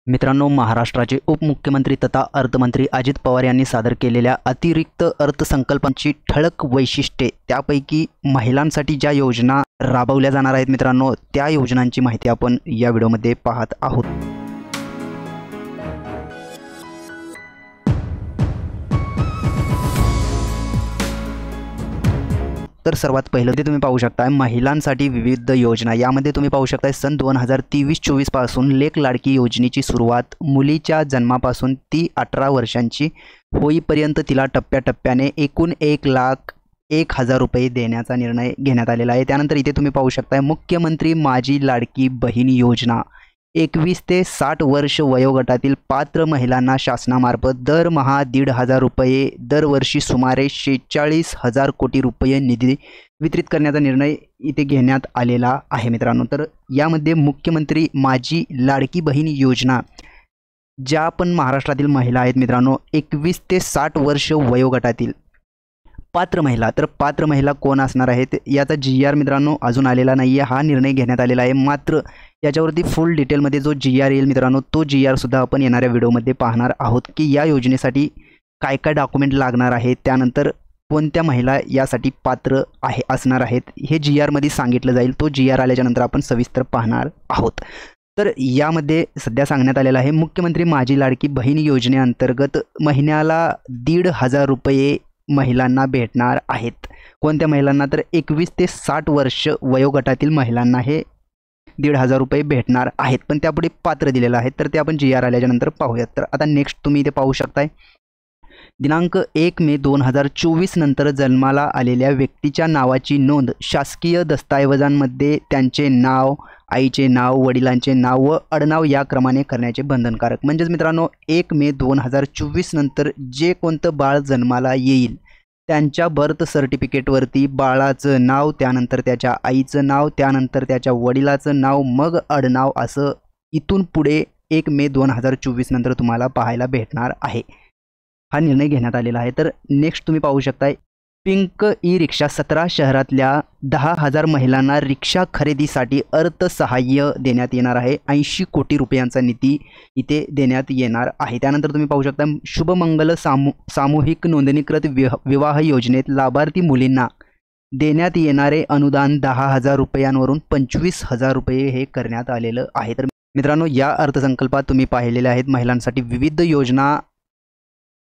मित्रांनो, महाराष्ट्राचे उपमुख्यमंत्री तथा अर्थमंत्री अजित पवार यांनी सादर केलेल्या अतिरिक्त अर्थसंकल्पांची ठळक वैशिष्ट्ये, त्यापैकी महिलांसाठी ज्या योजना राबवल्या जाणार आहेत मित्रांनो, त्या योजनांची माहिती आपण या व्हिडिओमध्ये पाहत आहोत। तर सर्वात पहिलं ते तुम्ही पाहू शकता महिलांसाठी विविध योजना। यामध्ये तुम्ही पाहू शकता सन 2023-24 पासून लेक लाडकी योजनेची सुरुवात मुलीच्या जन्मापासून ती 18 वर्षांची होईपर्यंत तिला टप्प्याटप्प्याने एकूण 1,01,000 रुपये देण्याचा निर्णय घेण्यात आलेला आहे। त्यानंतर इथे तुम्ही पाहू शकता मुख्यमंत्री माझी लाडकी बहीण योजना 21 ते 60 वर्ष वयोगटातील पात्र महिलांना शासनामार्फत दरमहा 1,500 रुपये दरवर्षी सुमारे 46,000 कोटी रुपये निधी वितरित करण्याचा निर्णय इथे घेण्यात आलेला आहे मित्रांनो। तर यामध्ये मुख्यमंत्री माझी लाडकी बहीण योजना ज्या पण महाराष्ट्रातील महिला आहेत मित्रांनो 21 ते 60 वर्ष वयोगटातील पात्र महिला, तर पात्र महिला कोण असणार आहेत याचा GR मित्रांनो अजून आलेला नाही आहे। हा निर्णय घेण्यात आलेला आहे, मात्र याच्यावरती फुल डिटेलमध्ये जो GR येईल मित्रांनो तो GR सुद्धा आपण येणाऱ्या व्हिडिओमध्ये पाहणार आहोत की या योजनेसाठी काय काय डॉक्युमेंट लागणार आहेत, त्यानंतर कोणत्या महिला यासाठी पात्र असणार आहेत हे GR मध्ये सांगितलं जाईल। तो GR आल्याच्यानंतर आपण सविस्तर पाहणार आहोत। तर यामध्ये सध्या सांगण्यात आलेलं आहे मुख्यमंत्री माझी लाडकी बहीण योजनेअंतर्गत महिन्याला 1,500 रुपये महिलांना भेटणार आहेत। कोणत्या महिलांना? तर 21 ते 60 वर्ष वयोगटातील महिलांना हे 1,500 रुपये भेटणार आहेत, पण त्यापुढे पात्र दिलेलं आहे, तर ते आपण GR आल्याच्यानंतर पाहूयात। तर आता नेक्स्ट तुम्ही इथे पाहू शकताय दिनांक 1 मे 2024 नंतर जन्माला आलेल्या व्यक्तीच्या नावाची नोंद शासकीय दस्तऐवजांमध्ये त्यांचे नाव, आईचे नाव, वडिलांचे नाव व आडनाव या क्रमाने करण्याचे बंधनकारक। म्हणजेच मित्रांनो 1 मे 2024 नंतर जे कोणतं बाळ जन्माला येईल त्यांच्या बर्थ सर्टिफिकेटवरती बाळाचं नाव, त्यानंतर त्याच्या आईचं नाव, त्यानंतर त्याच्या वडिलाचं नाव, मग आडनाव असं इथून पुढे 1 मे 2024 नंतर तुम्हाला पाहायला भेटणार आहे। हा निर्णय घेण्यात आलेला आहे। तर नेक्स्ट तुम्ही पाहू शकताय पिंक ई रिक्षा 17 शहरातल्या 10,000 महिलांना रिक्षा खरेदीसाठी अर्थसहाय्य देण्यात येणार आहे। 80 कोटी रुपयांचा निधी इथे देण्यात येणार आहे। त्यानंतर तुम्ही पाहू शकता शुभमंगल सामूहिक नोंदणीकृत विवाह योजनेत लाभार्थी मुलींना देण्यात येणारे अनुदान 10,000 रुपयांवरून 25,000 रुपये हे करण्यात आलेलं आहे। तर मित्रांनो या अर्थसंकल्पात तुम्ही पाहिलेले आहेत महिलांसाठी विविध योजना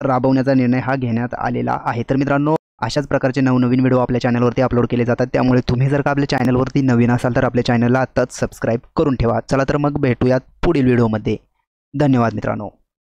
राबवण्याचा निर्णय हा घेण्यात आलेला आहे। तर मित्रांनो अशाच प्रकारचे नवनवीन व्हिडिओ आपल्या चॅनलवरती अपलोड केले जातात, त्यामुळे तुम्ही जर का आपल्या चॅनलवरती नवीन असाल तर आपल्या चॅनलला आत्ताच सबस्क्राईब करून ठेवा। चला तर मग भेटूयात पुढील व्हिडिओमध्ये। धन्यवाद मित्रांनो।